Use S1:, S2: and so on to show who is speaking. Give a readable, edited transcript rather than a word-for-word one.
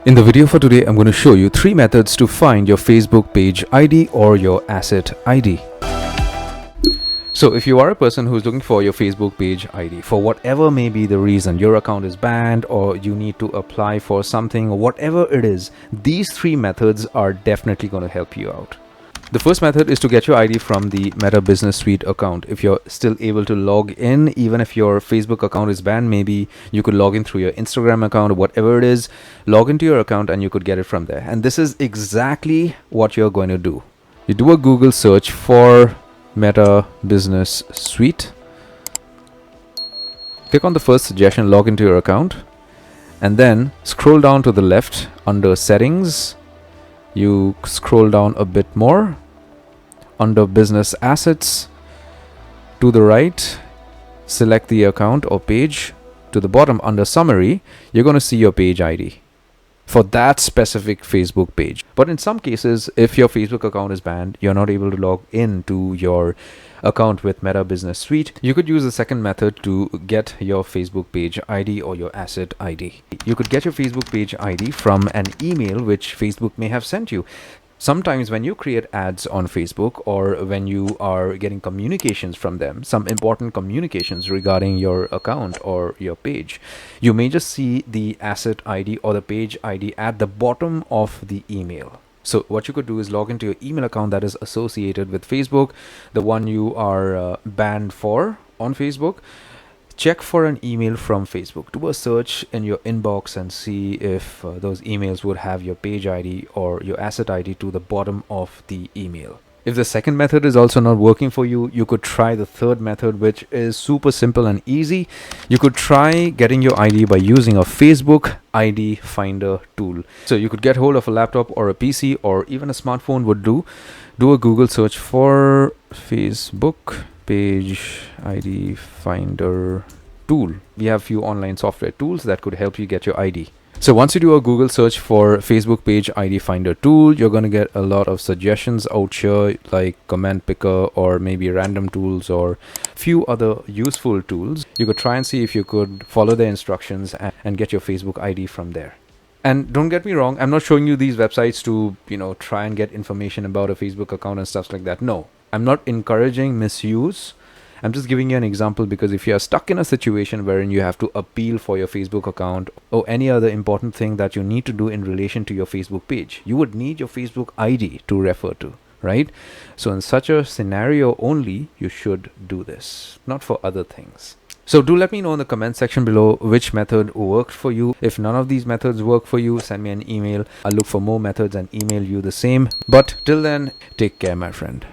S1: In the video for today, I'm going to show you 3 methods to find your Facebook page ID or your asset ID. So if you are a person who's looking for your Facebook page ID, for whatever may be the reason, your account is banned or you need to apply for something or whatever it is, these 3 methods are definitely going to help you out. The first method is to get your ID from the Meta Business Suite account. If you're still able to log in, even if your Facebook account is banned, maybe you could log in through your Instagram account or whatever it is, log into your account and you could get it from there. And this is exactly what you're going to do. You do a Google search for Meta Business Suite. Click on the first suggestion, log into your account, and then scroll down to the left under Settings. You scroll down a bit more under Business Assets. To the right, select the account or page. To the bottom under Summary, you're going to see your page ID for that specific Facebook page. But in some cases, if your Facebook account is banned, you're not able to log in to your account with Meta Business Suite, you could use the second method to get your Facebook page ID or your asset ID. You could get your Facebook page ID from an email which Facebook may have sent you. Sometimes when you create ads on Facebook or when you are getting communications from them, some important communications regarding your account or your page, you may just see the asset ID or the page ID at the bottom of the email. So what you could do is log into your email account that is associated with Facebook, the one you are banned for on Facebook. Check for an email from Facebook. Do a search in your inbox and see if those emails would have your page ID or your asset ID to the bottom of the email. If the second method is also not working for you, you could try the third method, which is super simple and easy. You could try getting your ID by using a Facebook ID Finder tool. So you could get hold of a laptop or a PC or even a smartphone would do. Do a Google search for Facebook Page ID Finder tool. We have few online software tools that could help you get your ID. So once you do a Google search for Facebook Page ID Finder tool, you're going to get a lot of suggestions out here like Comment Picker or maybe random tools or few other useful tools. You could try and see if you could follow the instructions and get your Facebook ID from there. And don't get me wrong, I'm not showing you these websites to, try and get information about a Facebook account and stuff like that. No, I'm not encouraging misuse. I'm just giving you an example because if you are stuck in a situation wherein you have to appeal for your Facebook account or any other important thing that you need to do in relation to your Facebook page, you would need your Facebook ID to refer to, right? So in such a scenario only, you should do this, not for other things. So do let me know in the comment section below which method worked for you. If none of these methods work for you, send me an email. I'll look for more methods and email you the same. But till then, take care, my friend.